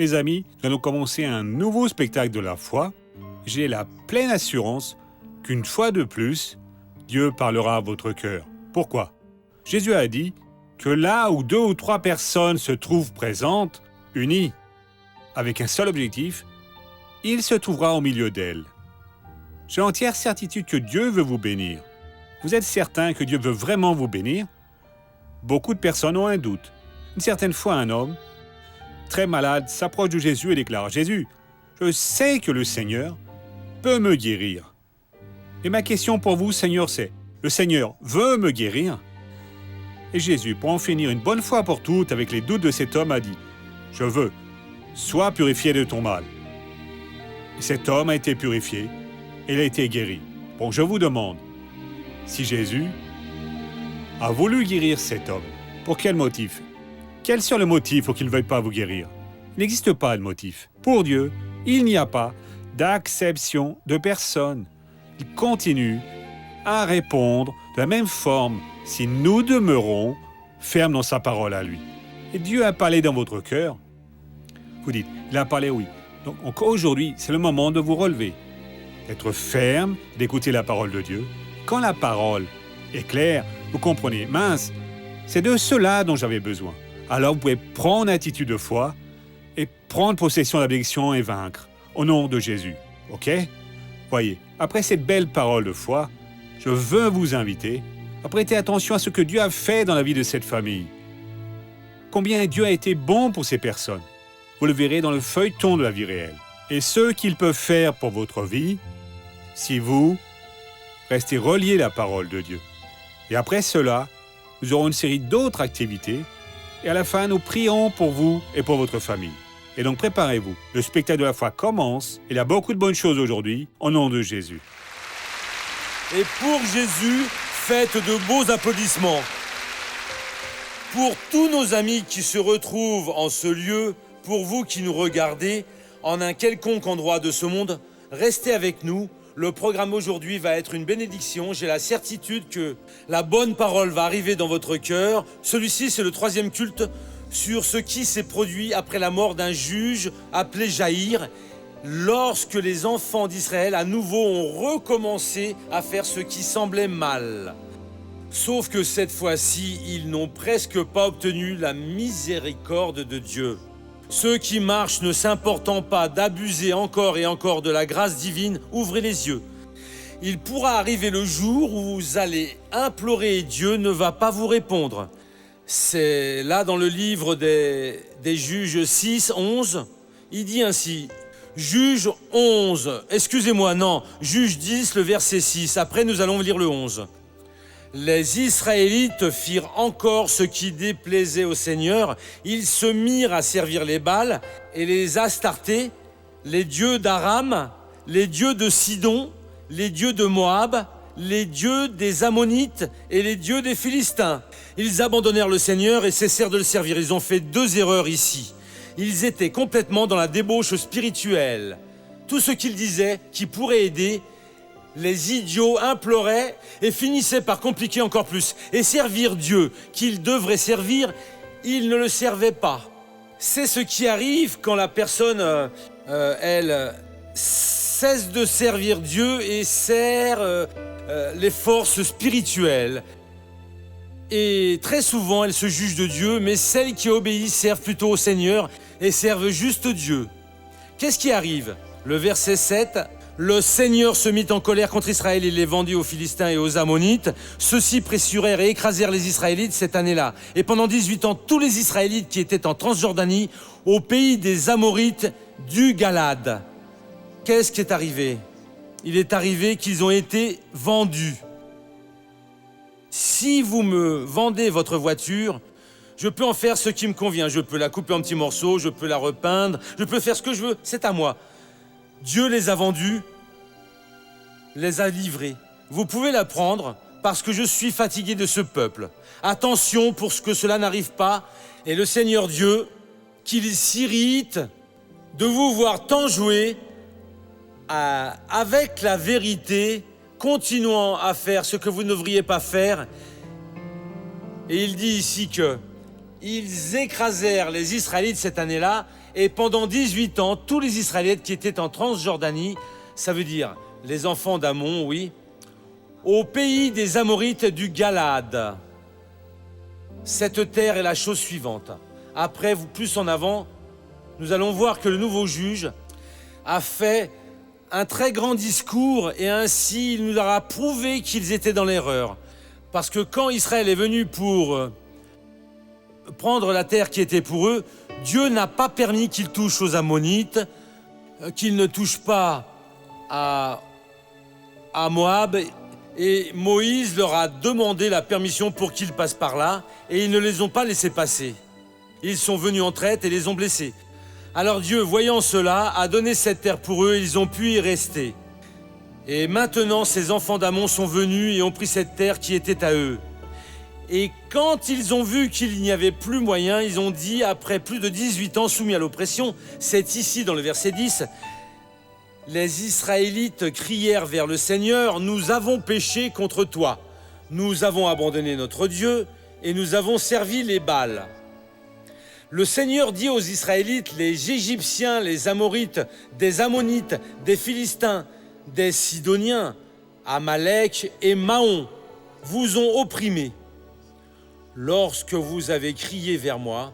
Mes amis, nous allons commencer un nouveau spectacle de la foi. J'ai la pleine assurance qu'une fois de plus, Dieu parlera à votre cœur. Pourquoi? Jésus a dit que là où 2 ou 3 personnes se trouvent présentes, unies, avec un seul objectif, il se trouvera au milieu d'elles. J'ai entière certitude que Dieu veut vous bénir. Vous êtes certain que Dieu veut vraiment vous bénir? Beaucoup de personnes ont un doute. Une certaine fois, un homme, très malade, s'approche de Jésus et déclare « Jésus, je sais que le Seigneur peut me guérir. » Et ma question pour vous, Seigneur, c'est « Le Seigneur veut me guérir ?» Et Jésus, pour en finir une bonne fois pour toutes avec les doutes de cet homme, a dit « Je veux, sois purifié de ton mal. » Et cet homme a été purifié et il a été guéri. Bon, je vous demande, si Jésus a voulu guérir cet homme, pour quel motif? Quel serait le motif pour qu'il ne veuille pas vous guérir? Il n'existe pas de motif. Pour Dieu, il n'y a pas d'acception de personne. Il continue à répondre de la même forme si nous demeurons fermes dans sa parole à lui. Et Dieu a parlé dans votre cœur. Vous dites, il a parlé, oui. Donc aujourd'hui, c'est le moment de vous relever, d'être ferme, d'écouter la parole de Dieu. Quand la parole est claire, vous comprenez, mince, c'est de cela dont j'avais besoin. Alors vous pouvez prendre une attitude de foi et prendre possession de la bénédiction et vaincre, au nom de Jésus. Ok? Voyez, après cette belle parole de foi, je veux vous inviter à prêter attention à ce que Dieu a fait dans la vie de cette famille. Combien Dieu a été bon pour ces personnes. Vous le verrez dans le feuilleton de la vie réelle. Et ce qu'il peut faire pour votre vie, si vous restez reliés à la parole de Dieu. Et après cela, nous aurons une série d'autres activités. Et à la fin, nous prierons pour vous et pour votre famille. Et donc préparez-vous. Le spectacle de la foi commence. Il y a beaucoup de bonnes choses aujourd'hui, au nom de Jésus. Et pour Jésus, faites de beaux applaudissements. Pour tous nos amis qui se retrouvent en ce lieu, pour vous qui nous regardez, en un quelconque endroit de ce monde, restez avec nous. Le programme aujourd'hui va être une bénédiction. J'ai la certitude que la bonne parole va arriver dans votre cœur. Celui-ci, c'est le 3e culte sur ce qui s'est produit après la mort d'un juge appelé Jaïr, lorsque les enfants d'Israël à nouveau ont recommencé à faire ce qui semblait mal. Sauf que cette fois-ci, ils n'ont presque pas obtenu la miséricorde de Dieu. Ceux qui marchent ne s'important pas d'abuser encore et encore de la grâce divine, ouvrez les yeux. Il pourra arriver le jour où vous allez implorer et Dieu ne va pas vous répondre. C'est là dans le livre des Juges 6, 11, il dit ainsi, Juge 11, excusez-moi, non, Juge 10, le verset 6, après nous allons lire le 11. Les Israélites firent encore ce qui déplaisait au Seigneur. Ils se mirent à servir les Baals et les Astartés, les dieux d'Aram, les dieux de Sidon, les dieux de Moab, les dieux des Ammonites et les dieux des Philistins. Ils abandonnèrent le Seigneur et cessèrent de le servir. Ils ont fait 2 erreurs ici. Ils étaient complètement dans la débauche spirituelle. Tout ce qu'ils disaient qui pourrait aider, les idiots imploraient et finissaient par compliquer encore plus. Et servir Dieu qu'ils devraient servir, ils ne le servaient pas. C'est ce qui arrive quand la personne, elle, cesse de servir Dieu et sert les forces spirituelles. Et très souvent, elle se juge de Dieu, mais celles qui obéissent servent plutôt au Seigneur et servent juste Dieu. Qu'est-ce qui arrive? Le verset 7... Le Seigneur se mit en colère contre Israël et les vendit aux Philistins et aux Ammonites. Ceux-ci pressurèrent et écrasèrent les Israélites cette année-là. Et pendant 18 ans, tous les Israélites qui étaient en Transjordanie, au pays des Amorites du Galade. Qu'est-ce qui est arrivé? Il est arrivé qu'ils ont été vendus. Si vous me vendez votre voiture, je peux en faire ce qui me convient. Je peux la couper en petits morceaux, je peux la repeindre, je peux faire ce que je veux, c'est à moi. Dieu les a vendus, les a livrés. Vous pouvez la prendre parce que je suis fatigué de ce peuple. Attention pour ce que cela n'arrive pas. Et le Seigneur Dieu, qu'il s'irrite de vous voir tant jouer avec la vérité, continuant à faire ce que vous ne devriez pas faire. Et il dit ici que ils écrasèrent les Israélites cette année-là et pendant 18 ans, tous les Israélites qui étaient en Transjordanie, ça veut dire les enfants d'Amon, oui, au pays des Amorites du Galaad. Cette terre est la chose suivante. Après, plus en avant, nous allons voir que le nouveau juge a fait un très grand discours et ainsi il nous aura prouvé qu'ils étaient dans l'erreur. Parce que quand Israël est venu pour prendre la terre qui était pour eux, Dieu n'a pas permis qu'ils touchent aux Ammonites, qu'ils ne touchent pas à Moab. Et Moïse leur a demandé la permission pour qu'ils passent par là et ils ne les ont pas laissés passer. Ils sont venus en traite et les ont blessés. Alors Dieu, voyant cela, a donné cette terre pour eux et ils ont pu y rester. Et maintenant, ces enfants d'Amon sont venus et ont pris cette terre qui était à eux. Et quand ils ont vu qu'il n'y avait plus moyen, ils ont dit, après plus de 18 ans soumis à l'oppression, c'est ici dans le verset 10, les Israélites crièrent vers le Seigneur, « Nous avons péché contre toi. Nous avons abandonné notre Dieu et nous avons servi les Baals. » Le Seigneur dit aux Israélites, les Égyptiens, les Amorites, des Ammonites, des Philistins, des Sidoniens, Amalek et Maon vous ont opprimés. Lorsque vous avez crié vers moi,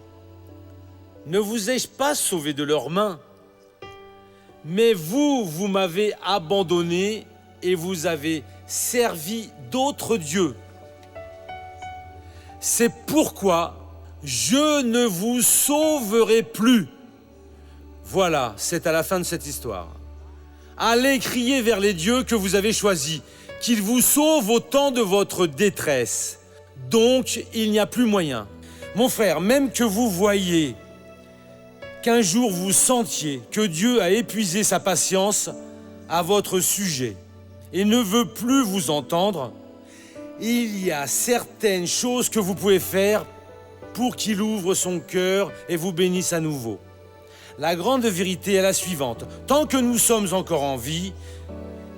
ne vous ai-je pas sauvé de leurs mains? Mais vous m'avez abandonné et vous avez servi d'autres dieux. C'est pourquoi je ne vous sauverai plus. Voilà, c'est à la fin de cette histoire. Allez crier vers les dieux que vous avez choisis, qu'ils vous sauvent au temps de votre détresse. Donc, il n'y a plus moyen. Mon frère, même que vous voyiez qu'un jour vous sentiez que Dieu a épuisé sa patience à votre sujet et ne veut plus vous entendre, il y a certaines choses que vous pouvez faire pour qu'il ouvre son cœur et vous bénisse à nouveau. La grande vérité est la suivante. Tant que nous sommes encore en vie,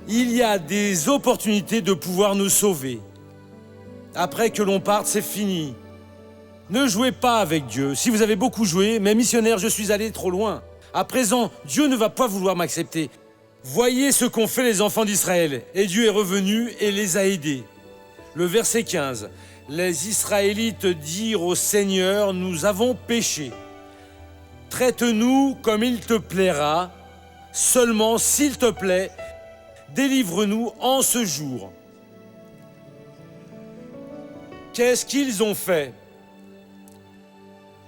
il y a des opportunités de pouvoir nous sauver. Après que l'on parte, c'est fini. Ne jouez pas avec Dieu. Si vous avez beaucoup joué, mais missionnaire, je suis allé trop loin. À présent, Dieu ne va pas vouloir m'accepter. Voyez ce qu'ont fait les enfants d'Israël. Et Dieu est revenu et les a aidés. Le verset 15. Les Israélites dirent au Seigneur, nous avons péché. Traite-nous comme il te plaira. Seulement, s'il te plaît, délivre-nous en ce jour. Qu'est-ce qu'ils ont fait?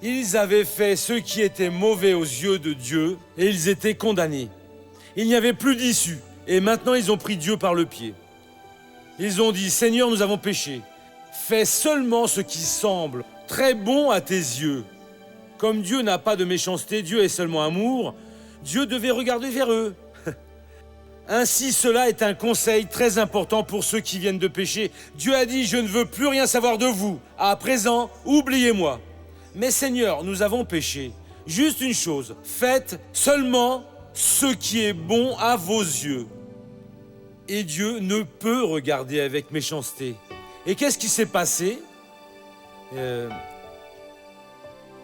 Ils avaient fait ce qui était mauvais aux yeux de Dieu et ils étaient condamnés. Il n'y avait plus d'issue et maintenant ils ont pris Dieu par le pied. Ils ont dit, Seigneur, nous avons péché. Fais seulement ce qui semble très bon à tes yeux. Comme Dieu n'a pas de méchanceté, Dieu est seulement amour, Dieu devait regarder vers eux. Ainsi, cela est un conseil très important pour ceux qui viennent de pécher. Dieu a dit, je ne veux plus rien savoir de vous. À présent, oubliez-moi. Mais Seigneur, nous avons péché. Juste une chose, faites seulement ce qui est bon à vos yeux. Et Dieu ne peut regarder avec méchanceté. Et qu'est-ce qui s'est passé?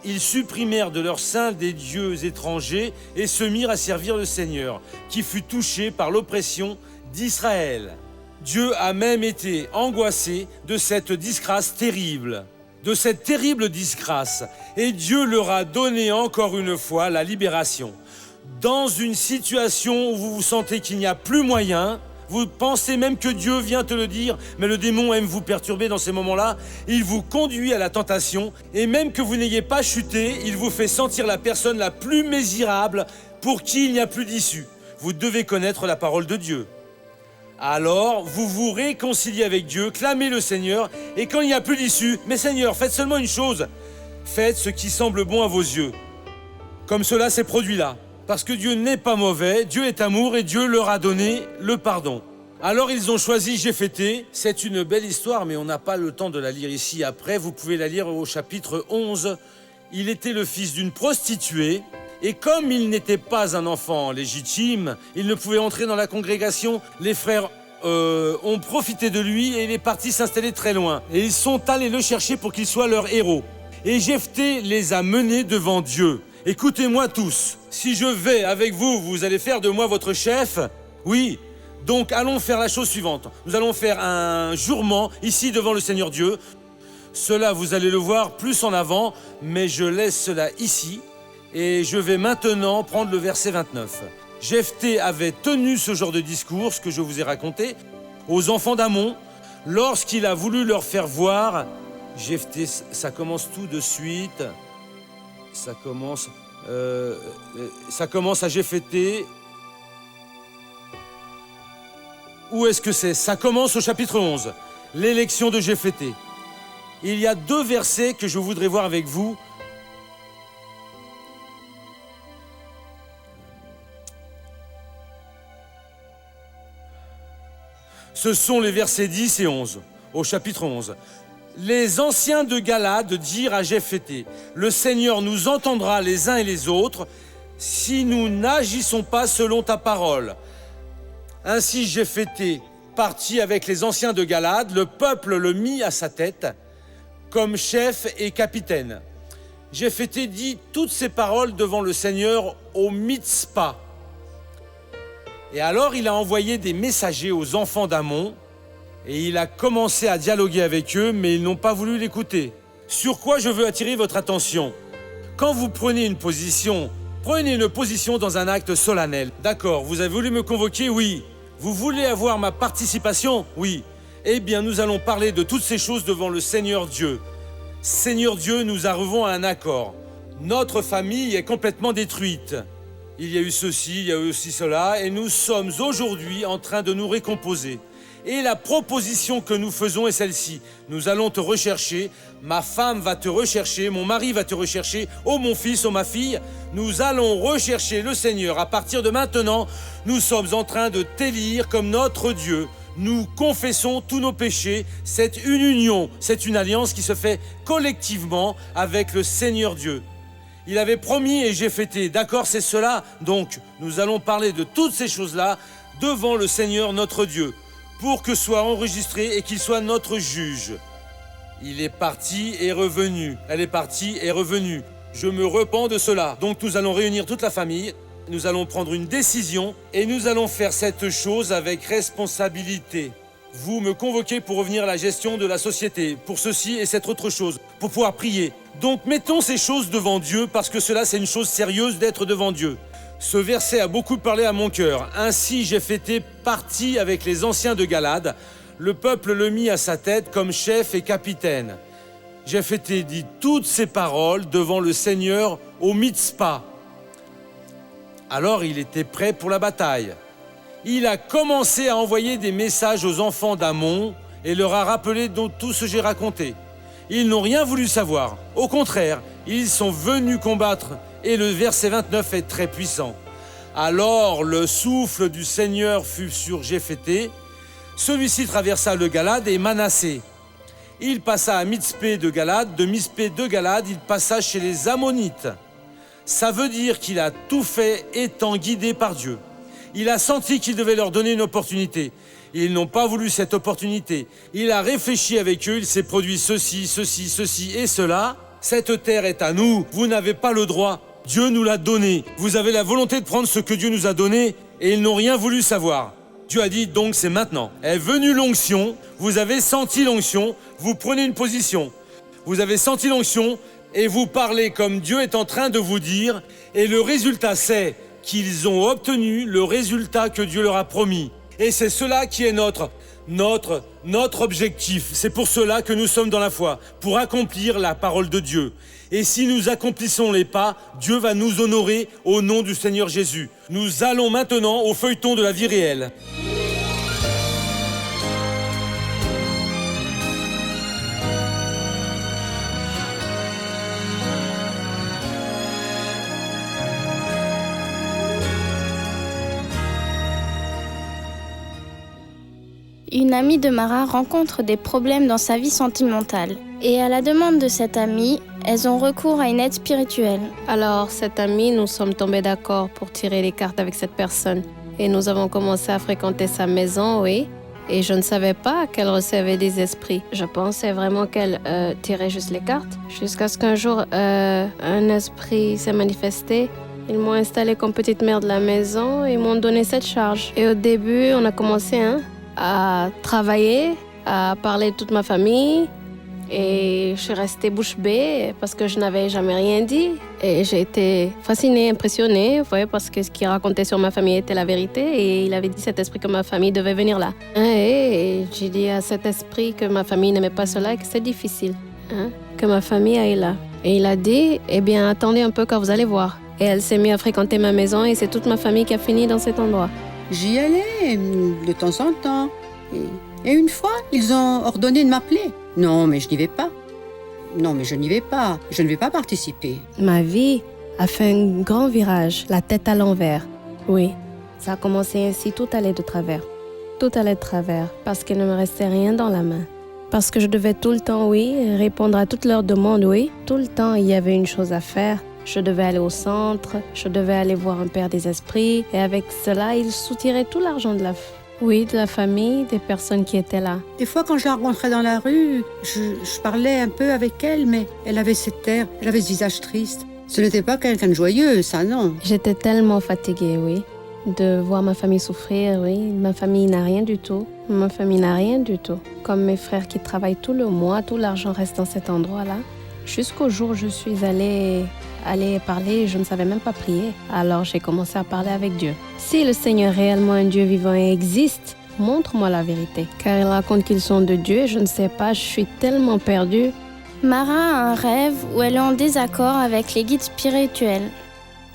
Ils supprimèrent de leur sein des dieux étrangers et se mirent à servir le Seigneur, qui fut touché par l'oppression d'Israël. Dieu a même été angoissé de cette disgrâce terrible, de cette terrible disgrâce, et Dieu leur a donné encore une fois la libération. Dans une situation où vous vous sentez qu'il n'y a plus moyen, vous pensez même que Dieu vient te le dire, mais le démon aime vous perturber dans ces moments-là. Il vous conduit à la tentation, et même que vous n'ayez pas chuté, il vous fait sentir la personne la plus misérable pour qui il n'y a plus d'issue. Vous devez connaître la parole de Dieu. Alors, vous vous réconciliez avec Dieu, clamez le Seigneur, et quand il n'y a plus d'issue, mais Seigneur, faites seulement une chose, faites ce qui semble bon à vos yeux. Comme cela s'est produit là. Parce que Dieu n'est pas mauvais, Dieu est amour et Dieu leur a donné le pardon. Alors ils ont choisi Jéphété. C'est une belle histoire, mais on n'a pas le temps de la lire ici. Après, vous pouvez la lire au chapitre 11. Il était le fils d'une prostituée. Et comme il n'était pas un enfant légitime, il ne pouvait entrer dans la congrégation. Les frères ont profité de lui et il est parti s'installer très loin. Et ils sont allés le chercher pour qu'il soit leur héros. Et Jephthé les a menés devant Dieu. Écoutez-moi tous. Si je vais avec vous, vous allez faire de moi votre chef? Oui. Donc allons faire la chose suivante. Nous allons faire un jurement ici devant le Seigneur Dieu. Cela, vous allez le voir plus en avant, mais je laisse cela ici. Et je vais maintenant prendre le verset 29. Jephthé avait tenu ce genre de discours, ce que je vous ai raconté, aux enfants d'Ammon, lorsqu'il a voulu leur faire voir. Jephthé, ça commence tout de suite. Ça commence à Jephthé. Où est-ce que c'est? Ça commence au chapitre 11, l'élection de Jephthé. Il y a 2 versets que je voudrais voir avec vous. Ce sont les versets 10 et 11, au chapitre 11. Les anciens de Galade dirent à Jephthé, « Le Seigneur nous entendra les uns et les autres si nous n'agissons pas selon ta parole. » Ainsi Jephthé partit avec les anciens de Galade, le peuple le mit à sa tête comme chef et capitaine. Jephthé dit toutes ces paroles devant le Seigneur au Mitzpah. Et alors il a envoyé des messagers aux enfants d'Ammon et il a commencé à dialoguer avec eux, mais ils n'ont pas voulu l'écouter. Sur quoi je veux attirer votre attention? Quand vous prenez une position dans un acte solennel. D'accord, vous avez voulu me convoquer? Oui. Vous voulez avoir ma participation? Oui. Eh bien, nous allons parler de toutes ces choses devant le Seigneur Dieu. Seigneur Dieu, nous arrivons à un accord. Notre famille est complètement détruite. Il y a eu ceci, il y a eu aussi cela, et nous sommes aujourd'hui en train de nous récomposer. Et la proposition que nous faisons est celle-ci. Nous allons te rechercher, ma femme va te rechercher, mon mari va te rechercher, oh mon fils, oh ma fille. Nous allons rechercher le Seigneur. À partir de maintenant, nous sommes en train de t'élire comme notre Dieu. Nous confessons tous nos péchés. C'est une union, c'est une alliance qui se fait collectivement avec le Seigneur Dieu. Il avait promis et j'ai fêté. D'accord, c'est cela. Donc, nous allons parler de toutes ces choses-là devant le Seigneur notre Dieu, pour que soit enregistré et qu'il soit notre juge. Il est parti et revenu. Elle est partie et revenue. Je me repens de cela. Donc nous allons réunir toute la famille, nous allons prendre une décision et nous allons faire cette chose avec responsabilité. Vous me convoquez pour revenir à la gestion de la société, pour ceci et cette autre chose, pour pouvoir prier. Donc mettons ces choses devant Dieu parce que cela c'est une chose sérieuse d'être devant Dieu. Ce verset a beaucoup parlé à mon cœur. Ainsi Jephthé parti avec les anciens de Galade. Le peuple le mit à sa tête comme chef et capitaine. Jephthé dit toutes ces paroles devant le Seigneur au Mitzpah. Alors il était prêt pour la bataille. Il a commencé à envoyer des messages aux enfants d'Ammon et leur a rappelé tout ce que j'ai raconté. Ils n'ont rien voulu savoir. Au contraire, ils sont venus combattre. Et le verset 29 est très puissant. Alors le souffle du Seigneur fut sur Jephthé. Celui-ci traversa le Galade et Manassé. Il passa à Mitzpé de Galade. De Mitzpé de Galade, il passa chez les Ammonites. Ça veut dire qu'il a tout fait étant guidé par Dieu. Il a senti qu'il devait leur donner une opportunité. Ils n'ont pas voulu cette opportunité. Il a réfléchi avec eux, il s'est produit ceci et cela. Cette terre est à nous, vous n'avez pas le droit. Dieu nous l'a donné. Vous avez la volonté de prendre ce que Dieu nous a donné et ils n'ont rien voulu savoir. Dieu a dit donc c'est maintenant. Est venue l'onction, vous avez senti l'onction, vous prenez une position. Vous avez senti l'onction et vous parlez comme Dieu est en train de vous dire. Et le résultat c'est qu'ils ont obtenu le résultat que Dieu leur a promis. Et c'est cela qui est notre objectif. C'est pour cela que nous sommes dans la foi, pour accomplir la parole de Dieu. Et si nous accomplissons les pas, Dieu va nous honorer au nom du Seigneur Jésus. Nous allons maintenant au feuilleton de la vie réelle. Une amie de Mara rencontre des problèmes dans sa vie sentimentale. Et à la demande de cette amie, elles ont recours à une aide spirituelle. Alors, cette amie, nous sommes tombés d'accord pour tirer les cartes avec cette personne. Et nous avons commencé à fréquenter sa maison, oui. Et je ne savais pas qu'elle recevait des esprits. Je pensais vraiment qu'elle tirait juste les cartes. Jusqu'à ce qu'un jour, un esprit s'est manifesté. Ils m'ont installée comme petite mère de la maison et m'ont donné cette charge. Et au début, on a commencé à travailler, à parler de toute ma famille. Et je suis restée bouche bée parce que je n'avais jamais rien dit. Et j'ai été fascinée, impressionnée, parce que ce qu'il racontait sur ma famille était la vérité. Et il avait dit cet esprit que ma famille devait venir là. Et j'ai dit à cet esprit que ma famille n'aimait pas cela et que c'est difficile, que ma famille aille là. Et il a dit, eh bien, attendez un peu quand vous allez voir. Et elle s'est mise à fréquenter ma maison et c'est toute ma famille qui a fini dans cet endroit. J'y allais de temps en temps. Et une fois, ils ont ordonné de m'appeler. Non, mais je n'y vais pas. Non, mais je n'y vais pas. Je ne vais pas participer. Ma vie a fait un grand virage, la tête à l'envers. Oui, ça a commencé ainsi, tout allait de travers. Tout allait de travers, parce qu'il ne me restait rien dans la main. Parce que je devais tout le temps, répondre à toutes leurs demandes, Tout le temps, il y avait une chose à faire. Je devais aller au centre, je devais aller voir un père des esprits. Et avec cela, ils soutiraient tout l'argent de la famille, des personnes qui étaient là. Des fois, quand je la rencontrais dans la rue, je parlais un peu avec elle, mais elle avait cette air, elle avait ce visage triste. Ce n'était pas quelqu'un de joyeux, ça, non. J'étais tellement fatiguée, de voir ma famille souffrir, Ma famille n'a rien du tout. Ma famille n'a rien du tout. Comme mes frères qui travaillent tout le mois, tout l'argent reste dans cet endroit-là. Jusqu'au jour où je suis allée parler, je ne savais même pas prier. Alors j'ai commencé à parler avec Dieu. Si le Seigneur est réellement un Dieu vivant et existe, montre-moi la vérité. Car il raconte qu'ils sont de Dieu et je ne sais pas, je suis tellement perdue. Mara a un rêve où elle est en désaccord avec les guides spirituels.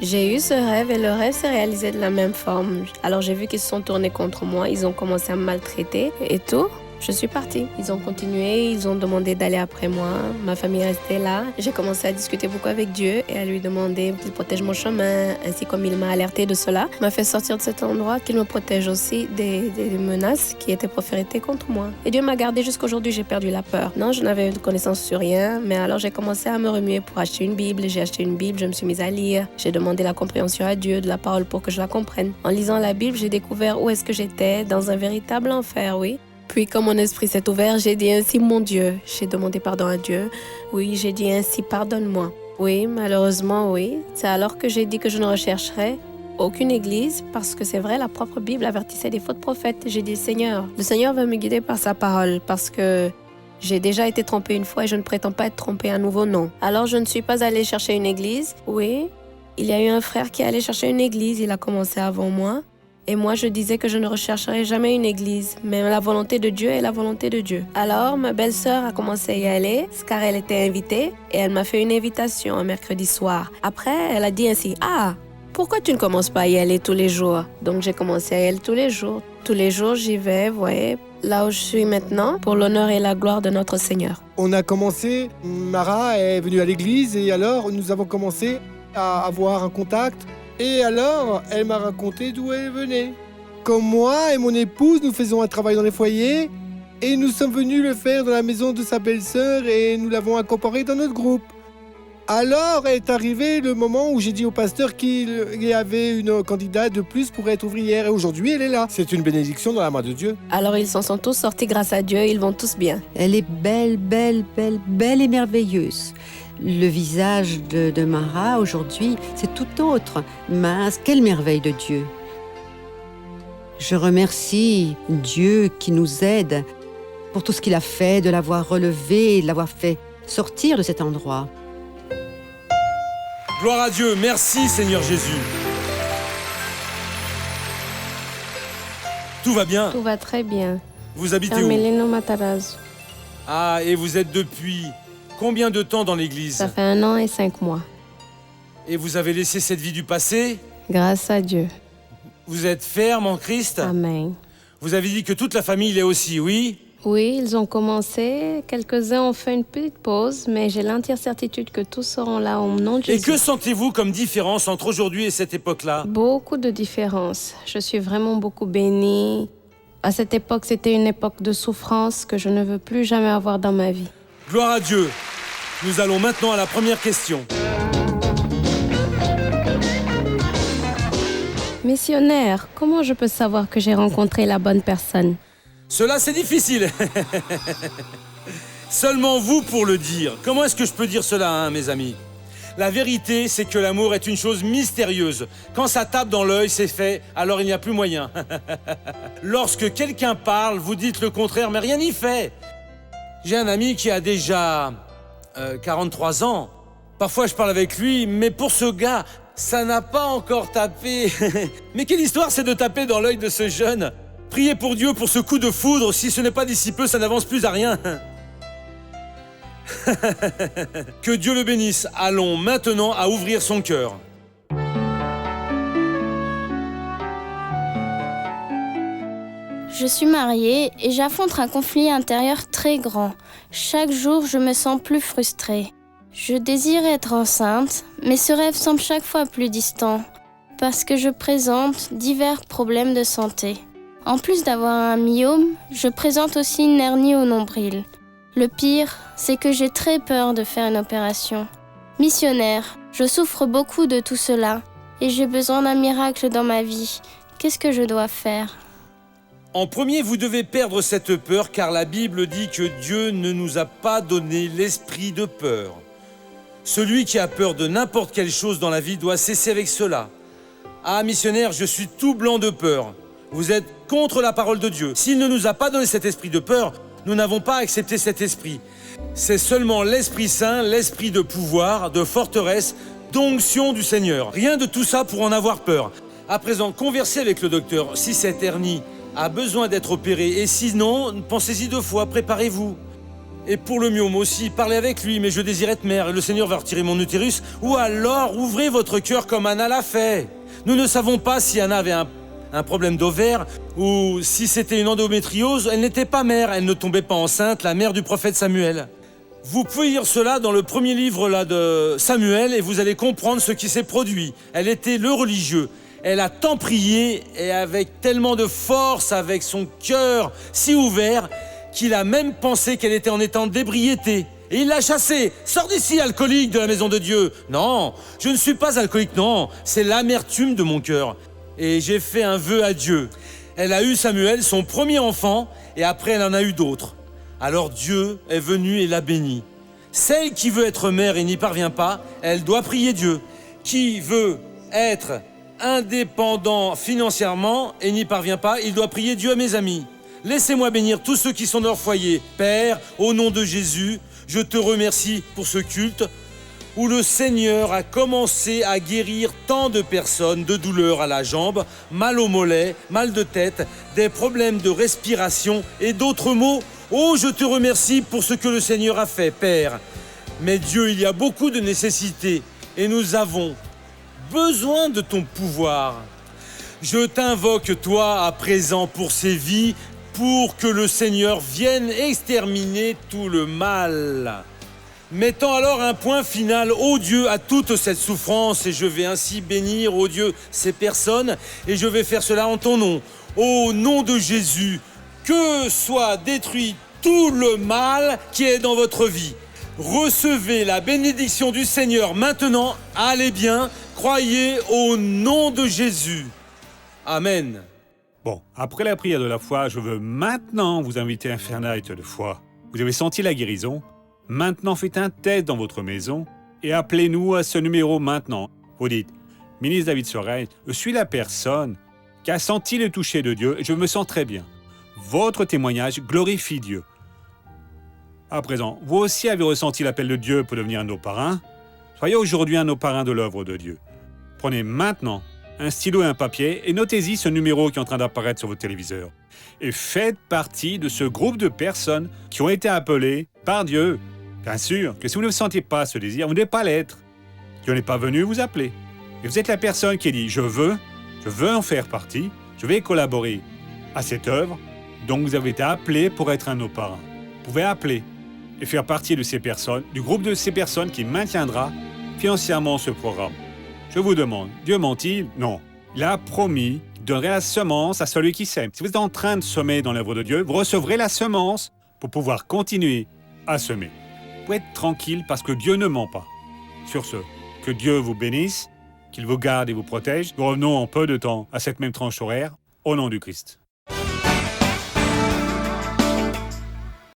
J'ai eu ce rêve et le rêve s'est réalisé de la même forme. Alors j'ai vu qu'ils se sont tournés contre moi, ils ont commencé à me maltraiter et tout. Je suis partie. Ils ont continué, ils ont demandé d'aller après moi. Ma famille est restée là. J'ai commencé à discuter beaucoup avec Dieu et à lui demander qu'il protège mon chemin, ainsi comme il m'a alerté de cela. Il m'a fait sortir de cet endroit, qu'il me protège aussi des menaces qui étaient proférées contre moi. Et Dieu m'a gardée jusqu'aujourd'hui, j'ai perdu la peur. Non, je n'avais de connaissance sur rien, mais alors j'ai commencé à me remuer pour acheter une Bible. J'ai acheté une Bible, je me suis mise à lire. J'ai demandé la compréhension à Dieu de la parole pour que je la comprenne. En lisant la Bible, j'ai découvert où est-ce que j'étais, dans un véritable enfer, Puis, quand mon esprit s'est ouvert, j'ai dit ainsi, mon Dieu. J'ai demandé pardon à Dieu. Oui, j'ai dit ainsi, pardonne-moi. Oui, malheureusement, C'est alors que j'ai dit que je ne rechercherais aucune église parce que c'est vrai, la propre Bible avertissait des faux prophètes. J'ai dit, Seigneur, le Seigneur va me guider par sa parole parce que j'ai déjà été trompée une fois et je ne prétends pas être trompée à nouveau, non. Alors, je ne suis pas allée chercher une église. Oui, il y a eu un frère qui est allé chercher une église. Il a commencé avant moi. Et moi, je disais que je ne rechercherais jamais une église, mais la volonté de Dieu est la volonté de Dieu. Alors, ma belle-sœur a commencé à y aller, car elle était invitée, et elle m'a fait une invitation un mercredi soir. Après, elle a dit ainsi, « Ah, pourquoi tu ne commences pas à y aller tous les jours ?» Donc, j'ai commencé à y aller tous les jours. Tous les jours, j'y vais, là où je suis maintenant, pour l'honneur et la gloire de notre Seigneur. On a commencé, Mara est venue à l'église, et alors, nous avons commencé à avoir un contact. Et alors, elle m'a raconté d'où elle venait. Comme moi et mon épouse, nous faisons un travail dans les foyers et nous sommes venus le faire dans la maison de sa belle-sœur et nous l'avons incorporé dans notre groupe. Alors est arrivé le moment où j'ai dit au pasteur qu'il y avait une candidate de plus pour être ouvrière et aujourd'hui elle est là. C'est une bénédiction dans la main de Dieu. Alors ils s'en sont tous sortis grâce à Dieu, ils vont tous bien. Elle est belle, belle, belle, belle et merveilleuse. Le visage de Mara aujourd'hui, c'est tout autre. Mince, quelle merveille de Dieu. Je remercie Dieu qui nous aide pour tout ce qu'il a fait, de l'avoir relevée, de l'avoir fait sortir de cet endroit. Gloire à Dieu, merci Seigneur Jésus. Tout va bien? Tout va très bien. Vous habitez où? Carmelino Matarazzo. Ah, et vous êtes depuis combien de temps dans l'église? Ça fait 1 an et 5 mois. Et vous avez laissé cette vie du passé? Grâce à Dieu. Vous êtes ferme en Christ? Amen. Vous avez dit que toute la famille l'est aussi, oui? Oui, ils ont commencé. Quelques-uns ont fait une petite pause, mais j'ai l'entière certitude que tous seront là au nom de Jésus. Et que sentez-vous comme différence entre aujourd'hui et cette époque-là? Beaucoup de différences. Je suis vraiment beaucoup bénie. À cette époque, c'était une époque de souffrance que je ne veux plus jamais avoir dans ma vie. Gloire à Dieu. Nous allons maintenant à la première question. Missionnaire, comment je peux savoir que j'ai rencontré la bonne personne? Cela, c'est difficile. Seulement vous pour le dire. Comment est-ce que je peux dire cela, hein, mes amis? La vérité, c'est que l'amour est une chose mystérieuse. Quand ça tape dans l'œil, c'est fait, alors il n'y a plus moyen. Lorsque quelqu'un parle, vous dites le contraire, mais rien n'y fait. J'ai un ami qui a déjà 43 ans. Parfois, je parle avec lui, mais pour ce gars, ça n'a pas encore tapé. Mais quelle histoire c'est de taper dans l'œil de ce jeune? Priez pour Dieu pour ce coup de foudre. Si ce n'est pas d'ici peu, ça n'avance plus à rien. Que Dieu le bénisse. Allons maintenant à ouvrir son cœur. Je suis mariée et j'affronte un conflit intérieur très grand. Chaque jour, je me sens plus frustrée. Je désire être enceinte, mais ce rêve semble chaque fois plus distant parce que je présente divers problèmes de santé. En plus d'avoir un myome, je présente aussi une hernie au nombril. Le pire, c'est que j'ai très peur de faire une opération. Missionnaire, je souffre beaucoup de tout cela et j'ai besoin d'un miracle dans ma vie. Qu'est-ce que je dois faire ? En premier, vous devez perdre cette peur car la Bible dit que Dieu ne nous a pas donné l'esprit de peur. Celui qui a peur de n'importe quelle chose dans la vie doit cesser avec cela. Ah, missionnaire, je suis tout blanc de peur. Vous êtes contre la parole de Dieu. S'il ne nous a pas donné cet esprit de peur, nous n'avons pas accepté cet esprit. C'est seulement l'Esprit Saint, l'esprit de pouvoir, de forteresse, d'onction du Seigneur. Rien de tout ça pour en avoir peur. À présent, conversez avec le docteur si cette hernie a besoin d'être opérée. Et sinon, pensez-y 2 fois, préparez-vous. Et pour le myome aussi, parlez avec lui, mais je désire être mère et le Seigneur va retirer mon utérus. Ou alors, ouvrez votre cœur comme Anna l'a fait. Nous ne savons pas si Anna avait un problème d'ovaire ou si c'était une endométriose. Elle n'était pas mère, elle ne tombait pas enceinte, la mère du prophète Samuel. Vous pouvez lire cela dans le premier livre là, de Samuel et vous allez comprendre ce qui s'est produit. Elle était le religieux. Elle a tant prié et avec tellement de force, avec son cœur si ouvert, qu'il a même pensé qu'elle était en état d'ébriété. Et il l'a chassée. Sors d'ici, alcoolique de la maison de Dieu. Non, je ne suis pas alcoolique, non. C'est l'amertume de mon cœur. Et j'ai fait un vœu à Dieu. Elle a eu Samuel, son premier enfant, et après elle en a eu d'autres. Alors Dieu est venu et l'a bénie. Celle qui veut être mère et n'y parvient pas, elle doit prier Dieu. Qui veut être indépendant financièrement et n'y parvient pas, il doit prier Dieu, mes amis. Laissez-moi bénir tous ceux qui sont dans leur foyer. Père, au nom de Jésus, je te remercie pour ce culte où le Seigneur a commencé à guérir tant de personnes de douleurs à la jambe, mal au mollet, mal de tête, des problèmes de respiration et d'autres maux. Oh, je te remercie pour ce que le Seigneur a fait, Père. Mais Dieu, il y a beaucoup de nécessités et nous avons besoin de ton pouvoir. Je t'invoque, toi, à présent pour ces vies, pour que le Seigneur vienne exterminer tout le mal. Mettant alors un point final, ô Dieu, à toute cette souffrance, et je vais ainsi bénir, ô Dieu, ces personnes, et je vais faire cela en ton nom. Au nom de Jésus, que soit détruit tout le mal qui est dans votre vie. Recevez la bénédiction du Seigneur maintenant, allez bien, croyez au nom de Jésus. Amen. Bon, après la prière de la foi, je veux maintenant vous inviter à faire un acte de foi. Vous avez senti la guérison? Maintenant, faites un test dans votre maison et appelez-nous à ce numéro maintenant. Vous dites, ministre David Sorel, je suis la personne qui a senti le toucher de Dieu et je me sens très bien. Votre témoignage glorifie Dieu. À présent, vous aussi avez ressenti l'appel de Dieu pour devenir un de nos parrains. Soyez aujourd'hui un de nos parrains de l'œuvre de Dieu. Prenez maintenant un stylo et un papier et notez-y ce numéro qui est en train d'apparaître sur votre téléviseur. Et faites partie de ce groupe de personnes qui ont été appelées par Dieu. Bien sûr que si vous ne sentiez pas ce désir, vous ne devez pas l'être. Dieu n'est pas venu vous appeler. Et vous êtes la personne qui dit « je veux en faire partie, je vais collaborer à cette œuvre ». Donc vous avez été appelé pour être un de nos parrains. Vous pouvez appeler et faire partie de ces personnes, du groupe de ces personnes qui maintiendra financièrement ce programme. Je vous demande, Dieu ment-il? Non. Il a promis qu'il donnerait la semence à celui qui sème. Si vous êtes en train de semer dans l'œuvre de Dieu, vous recevrez la semence pour pouvoir continuer à semer. Vous pouvez être tranquille parce que Dieu ne ment pas. Sur ce, que Dieu vous bénisse, qu'il vous garde et vous protège. Nous revenons en peu de temps à cette même tranche horaire, au nom du Christ.